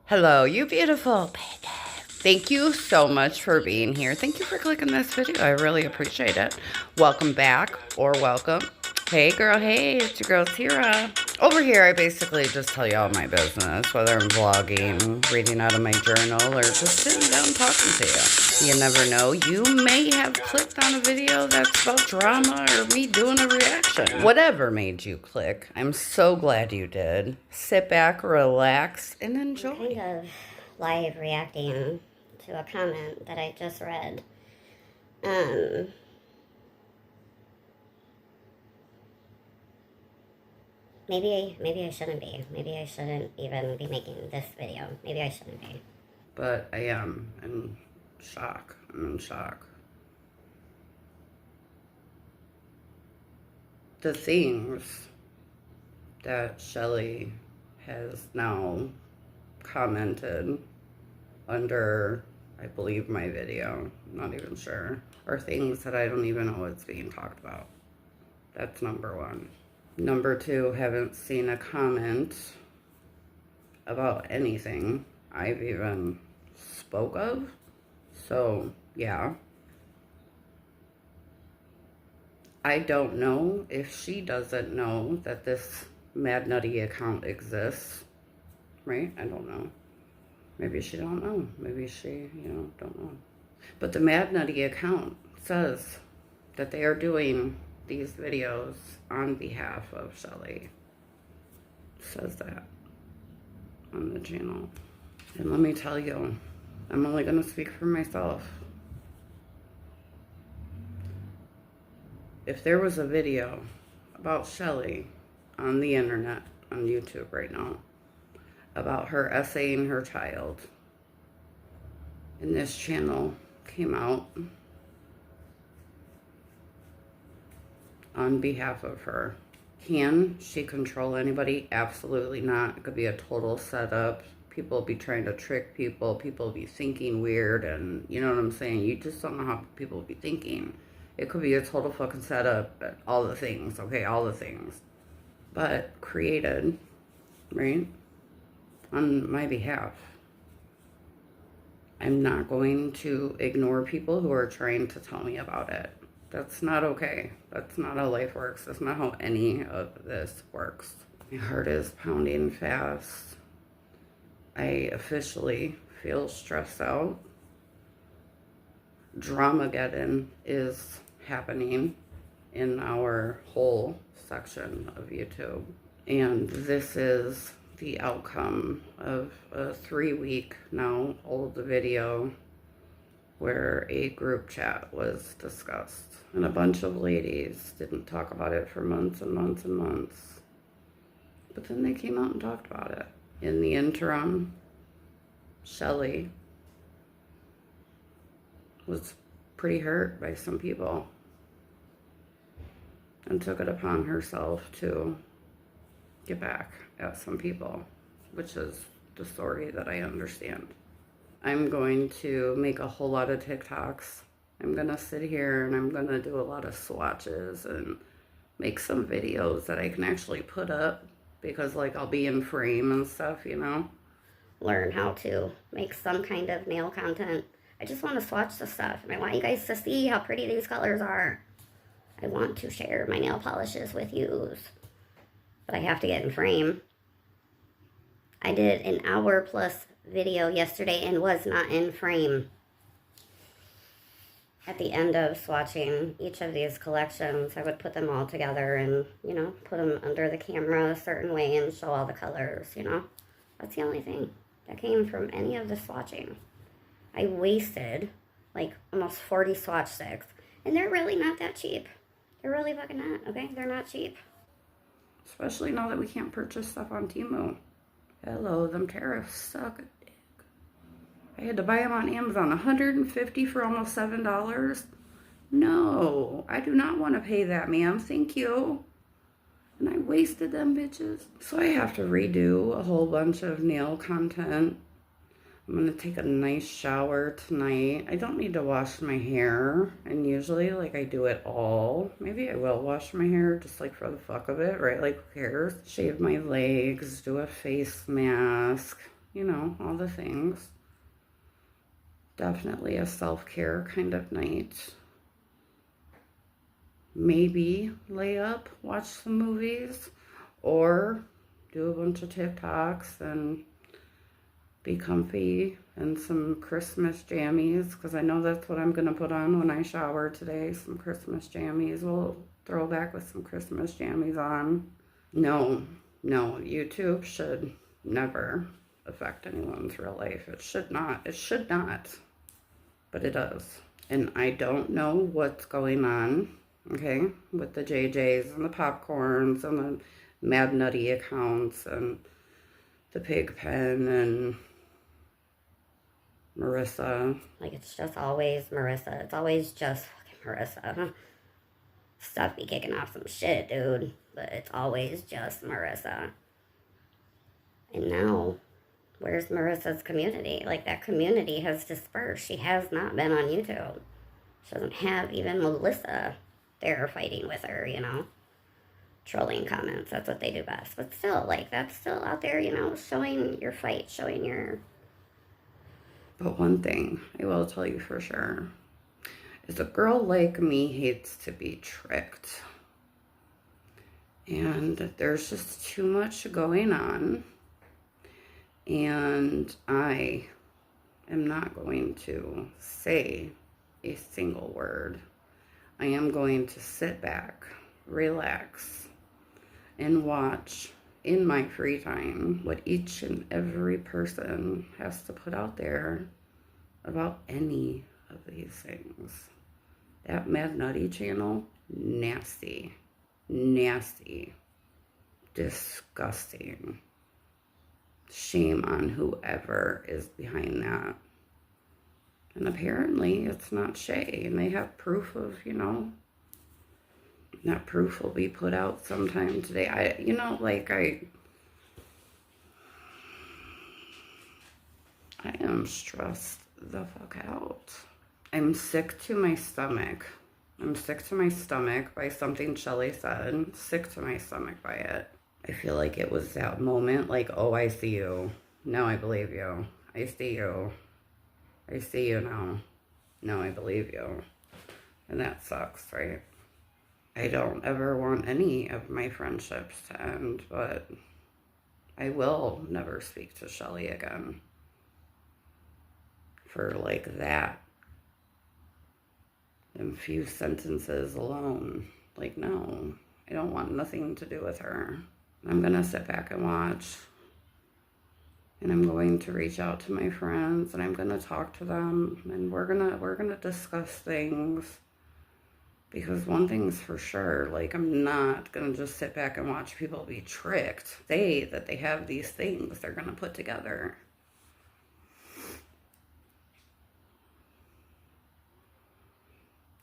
Hello, you beautiful baby. Thank you so much for being here. Thank you for clicking this video. I really appreciate it. Welcome back or welcome. Hey girl, hey, it's your girl Tyra. Over here, I basically just tell you all my business, whether I'm vlogging, reading out of my journal, or just sitting down talking to you. You never know. You may have clicked on a video that's about drama or me doing a reaction. Whatever made you click, I'm so glad you did. Sit back, relax, and enjoy. I'm kind of live reacting to a comment that I just read. Maybe I shouldn't be. Maybe I shouldn't even be making this video. Maybe I shouldn't be. But I am in shock. I'm in shock. The things that Shelly has now commented under, I believe, my video, I'm not even sure, are things that I don't even know what's being talked about. That's number one. Number two, haven't seen a comment about anything I've even spoke of. So, yeah. I don't know if she doesn't know that this Mad Nutty account exists, right? I don't know. Maybe she don't know. Maybe she, don't know. But the Mad Nutty account says that they are doing these videos on behalf of Shelly. Says that on the channel. And let me tell you, I'm only going to speak for myself. If there was a video about Shelly on the internet, on YouTube right now, about her essaying her child, and this channel came out on behalf of her, can she control anybody? Absolutely not. It could be a total setup. People be trying to trick people. People be thinking weird, and you know what I'm saying? You just don't know how people be thinking. It could be a total fucking setup, all the things, okay, all the things. But created, right, on my behalf. I'm not going to ignore people who are trying to tell me about it. That's not okay. That's not how life works. That's not how any of this works. My heart is pounding fast. I officially feel stressed out. Dramagedon is happening in our whole section of YouTube. And this is the outcome of a 3-week now old video where a group chat was discussed. And a bunch of ladies didn't talk about it for months and months and months. But then they came out and talked about it. In the interim, Shelly was pretty hurt by some people and took it upon herself to get back at some people, which is the story that I understand. I'm going to make a whole lot of TikToks. I'm going to sit here and I'm going to do a lot of swatches and make some videos that I can actually put up because, like, I'll be in frame and stuff, you know? Learn how to make some kind of nail content. I just want to swatch the stuff, and I want you guys to see how pretty these colors are. I want to share my nail polishes with you, but I have to get in frame. I did an hour-plus video yesterday and was not in frame. At the end of swatching each of these collections, I would put them all together and, put them under the camera a certain way and show all the colors, That's the only thing that came from any of the swatching. I wasted, like, almost 40 swatch sticks, and they're really not that cheap. They're really fucking not, okay? They're not cheap. Especially now that we can't purchase stuff on Temu. Hello, them tariffs suck a dick. I had to buy them on Amazon. $150 for almost $7. No, I do not want to pay that, ma'am. Thank you. And I wasted them bitches. So I have to redo a whole bunch of nail content. I'm going to take a nice shower tonight. I don't need to wash my hair. And usually, like, I do it all. Maybe I will wash my hair just, like, for the fuck of it, right? Like, who cares? Shave my legs, do a face mask. you know, all the things. Definitely a self-care kind of night. Maybe lay up, watch some movies, or do a bunch of TikToks and be comfy and some Christmas jammies, because I know that's what I'm going to put on when I shower today, some Christmas jammies. We'll throw back with some Christmas jammies on. No, YouTube should never affect anyone's real life. It should not. It should not. But it does. And I don't know what's going on, okay, with the JJs and the popcorns and the Mad Nutty accounts and the pig pen and Marissa. Like, it's just always Marissa. It's always just fucking Marissa. Stuff be kicking off some shit, dude. But it's always just Marissa. And now, where's Marissa's community? Like, that community has dispersed. She has not been on YouTube. She doesn't have even Melissa there fighting with her, you know? Trolling comments. That's what they do best. But still, like, that's still out there, you know, showing your fight, showing your... But one thing I will tell you for sure is a girl like me hates to be tricked. And there's just too much going on. And I am not going to say a single word. I am going to sit back, relax, and watch in my free time what each and every person has to put out there about any of these things. That Mad Nutty channel, nasty, disgusting. Shame on whoever is behind that. And apparently it's not Shay, and they have proof of, you know, that proof will be put out sometime today. I am stressed the fuck out. I'm sick to my stomach. I'm sick to my stomach by something Shelly said. Sick to my stomach by it. I feel like it was that moment, like, oh, I see you. Now I believe you. I see you. I see you now. Now I believe you. And that sucks, right? I don't ever want any of my friendships to end, but I will never speak to Shelly again. For like that. In few sentences alone. Like, no, I don't want nothing to do with her. I'm gonna sit back and watch. And I'm going to reach out to my friends and I'm gonna talk to them and we're gonna discuss things. Because one thing's for sure, like, I'm not gonna just sit back and watch people be tricked. Say that they have these things they're gonna put together.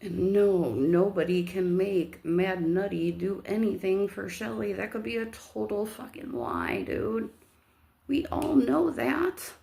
And no, nobody can make Mad Nutty do anything for Shelly. That could be a total fucking lie, dude. We all know that.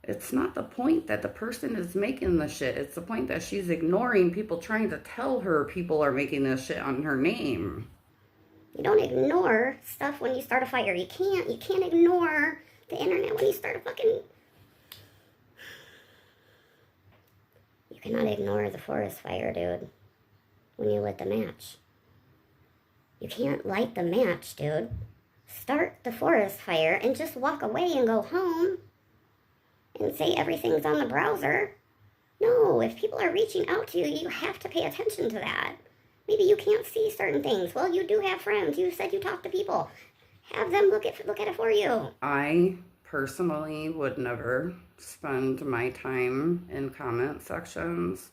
It's not the point that the person is making the shit. It's the point that she's ignoring people trying to tell her people are making this shit on her name. You don't ignore stuff when you start a fire. You can't ignore the internet when you start a fucking... You cannot ignore the forest fire, dude, when you lit the match. You can't light the match, dude. Start the forest fire and just walk away and go home and say everything's on the browser. No, if people are reaching out to you, you have to pay attention to that. Maybe you can't see certain things. Well, you do have friends. You said you talk to people. Have them look at it for you. I personally would never spend my time in comment sections.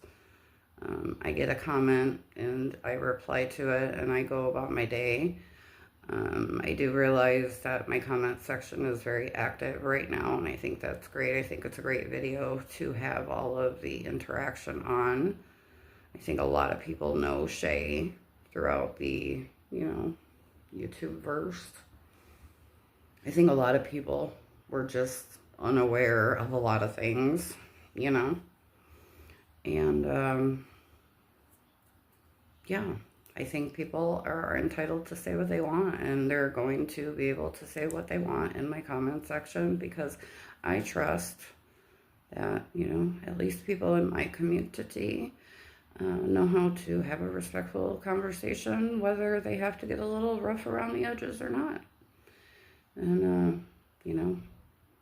I get a comment and I reply to it and I go about my day. I do realize that my comment section is very active right now and I think that's great. I think it's a great video to have all of the interaction on. I think a lot of people know Shay throughout the, you know, YouTube verse. I think a lot of people were just unaware of a lot of things, you know. And, yeah, I think people are entitled to say what they want, and they're going to be able to say what they want in my comment section, because I trust that, you know, at least people in my community know how to have a respectful conversation, whether they have to get a little rough around the edges or not. And, you know,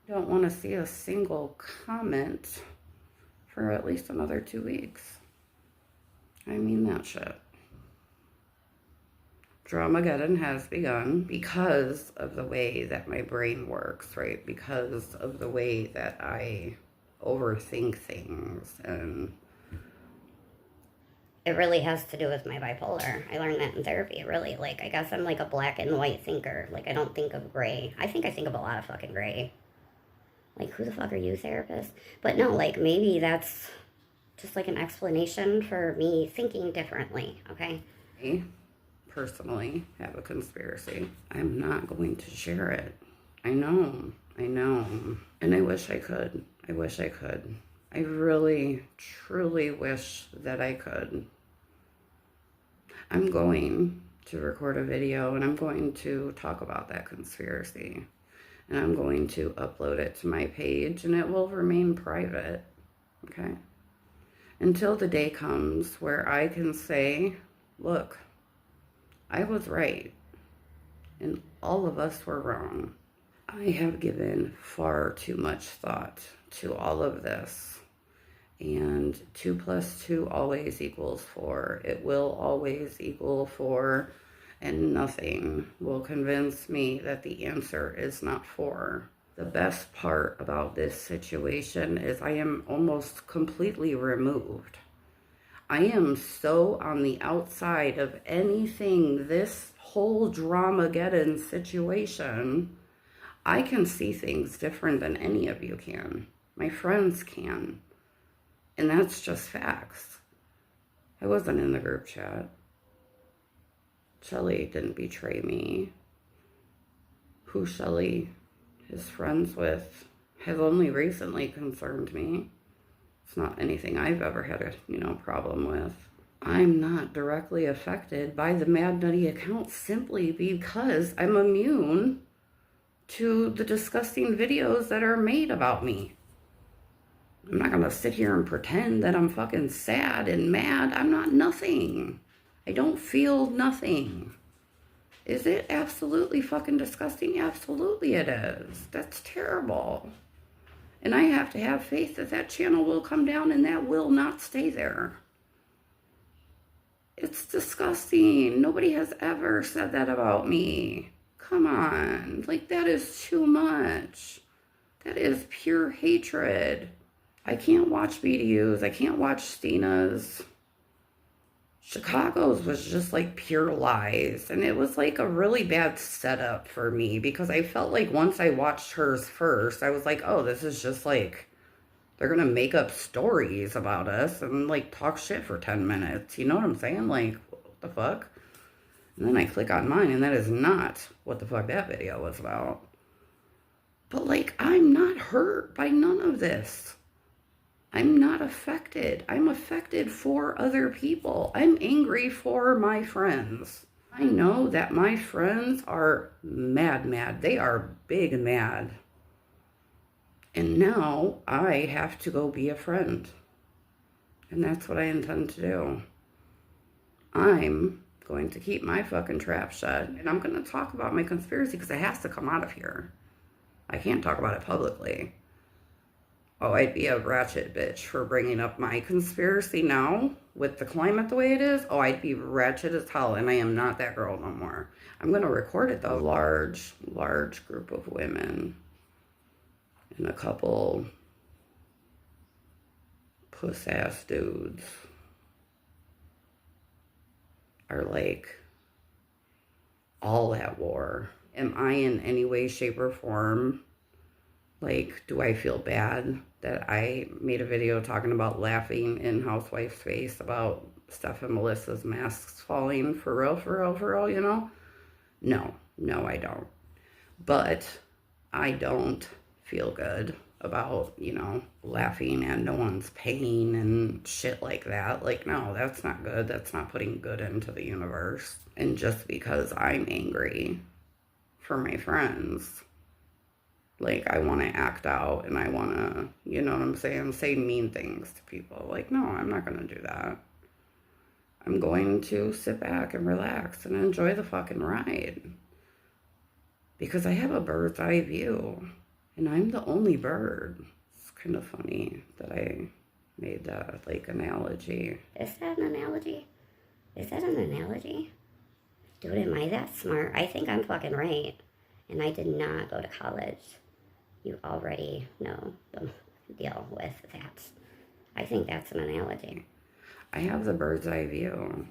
don't want to see a single comment for at least another 2 weeks. I mean that shit. Dramagedon has begun because of the way that my brain works, right? Because of the way that I overthink things. And it really has to do with my bipolar. I learned that in therapy, really. Like, I guess I'm like a black and white thinker. Like, I don't think of gray. I think of a lot of fucking gray. Like, who the fuck are you, therapist? But no, like, maybe that's just like an explanation for me thinking differently, okay? I personally have a conspiracy. I'm not going to share it. I know. And I wish I could. I really, truly wish that I could. I'm going to record a video, and I'm going to talk about that conspiracy. And I'm going to upload it to my page, and it will remain private, okay? Until the day comes where I can say, look, I was right, and all of us were wrong. I have given far too much thought to all of this, and 2 + 2 always equals 4. It will always equal 4, and nothing will convince me that the answer is not 4. The best part about this situation is I am almost completely removed. I am so on the outside of anything, this whole Dramagedon situation. I can see things different than any of you can. My friends can. And that's just facts. I wasn't in the group chat. Shelly didn't betray me. Who Shelly is friends with has only recently concerned me. It's not anything I've ever had a, problem with. I'm not directly affected by the Mad Nutty account simply because I'm immune to the disgusting videos that are made about me. I'm not gonna sit here and pretend that I'm fucking sad and mad. I'm not nothing. I don't feel nothing. Is it absolutely fucking disgusting? Absolutely it is. That's terrible. And I have to have faith that that channel will come down and that will not stay there. It's disgusting. Nobody has ever said that about me. Come on. Like, that is too much. That is pure hatred. I can't watch BDUs. I can't watch Stina's. Chicago's was just like pure lies. And it was like a really bad setup for me because I felt like once I watched hers first, I was like, oh, this is just like, they're going to make up stories about us and like talk shit for 10 minutes. You know what I'm saying? Like, what the fuck? And then I click on mine and that is not what the fuck that video was about. But like, I'm not hurt by none of this. I'm not affected. I'm affected for other people. I'm angry for my friends. I know that my friends are mad. They are big mad. And now I have to go be a friend. And that's what I intend to do. I'm going to keep my fucking trap shut. And I'm going to talk about my conspiracy because it has to come out of here. I can't talk about it publicly. Oh, I'd be a ratchet bitch for bringing up my conspiracy now with the climate the way it is. Oh, I'd be ratchet as hell, and I am not that girl no more. I'm going to record it, though. Large group of women and a couple puss-ass dudes are like all at war. Am I in any way, shape, or form, like, do I feel bad that I made a video talking about laughing in Housewife's face about Steph and Melissa's masks falling? For real, you know? No, I don't. But I don't feel good about, you know, laughing at no one's pain and shit like that. Like, no, that's not good. That's not putting good into the universe. And just because I'm angry for my friends, like, I want to act out and I want to, you know what I'm saying, say mean things to people. Like, no, I'm not going to do that. I'm going to sit back and relax and enjoy the fucking ride. Because I have a bird's eye view. And I'm the only bird. It's kind of funny that I made that, like, analogy. Is that an analogy? Is that an analogy? Dude, am I that smart? I think I'm fucking right. And I did not go to college. You already know the deal with that. I think that's an analogy. I have the bird's eye view.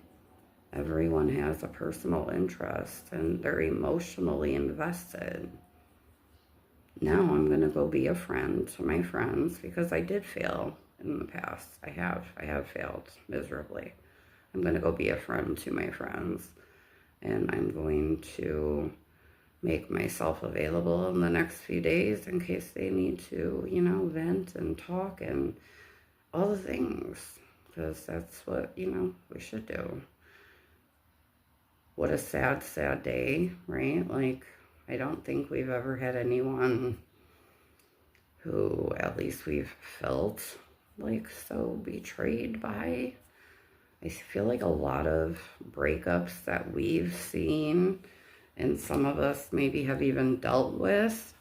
Everyone has a personal interest and they're emotionally invested. Now I'm going to go be a friend to my friends because I did fail in the past. I have failed miserably. I'm going to go be a friend to my friends, and I'm going to make myself available in the next few days in case they need to, you know, vent and talk and all the things, because that's what, you know, we should do. What a sad, sad day, right? Like, I don't think we've ever had anyone who at least we've felt like so betrayed by. I feel like a lot of breakups that we've seen and some of us maybe have even dealt with,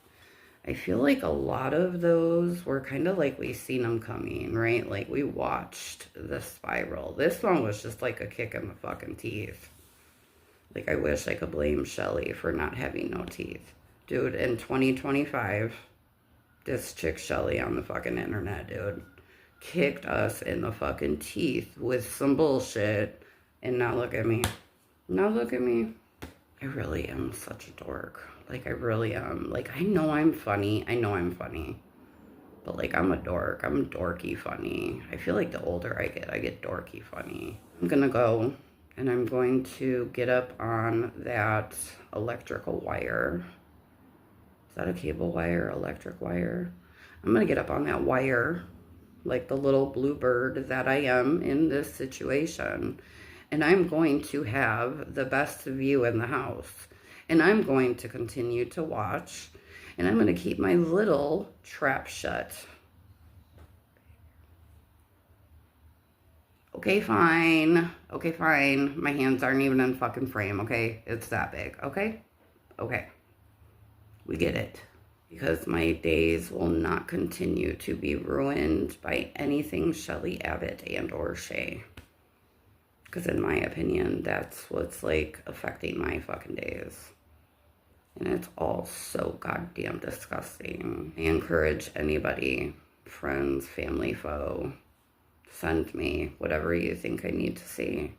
I feel like a lot of those were kind of like we seen them coming, right? Like we watched the spiral. This one was just like a kick in the fucking teeth. Like, I wish I could blame Shelly for not having no teeth. Dude, in 2025, this chick Shelly on the fucking internet, dude, kicked us in the fucking teeth with some bullshit. And now look at me. Now look at me. I really am such a dork. Like, I really am. Like, I know I'm funny. I know I'm funny. But, like, I'm a dork. I'm dorky funny. I feel like the older I get dorky funny. I'm gonna go. And I'm going to get up on that electrical wire. Is that a cable wire, electric wire? I'm going to get up on that wire, like the little blue bird that I am in this situation. And I'm going to have the best view in the house. And I'm going to continue to watch. And I'm going to keep my little trap shut. Okay, fine. Okay, fine. My hands aren't even in fucking frame, okay? It's that big, okay? Okay. We get it. Because my days will not continue to be ruined by anything Shelly Abbott and or Shay. Because in my opinion, that's what's, like, affecting my fucking days. And it's all so goddamn disgusting. I encourage anybody, friends, family, foe, send me whatever you think I need to see.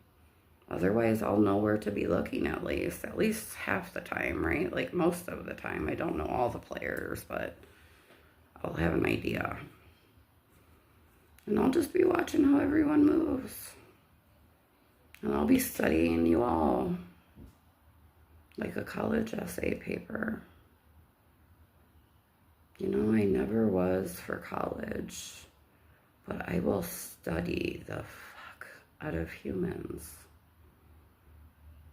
Otherwise, I'll know where to be looking at least half the time, right? Like most of the time. I don't know all the players, but I'll have an idea. And I'll just be watching how everyone moves. And I'll be studying you all like a college essay paper. You know, I never was for college. But I will study the fuck out of humans.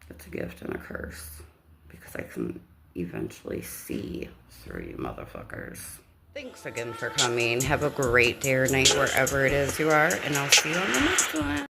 It's a gift and a curse. Because I can eventually see through you motherfuckers. Thanks again for coming. Have a great day or night wherever it is you are. And I'll see you on the next one.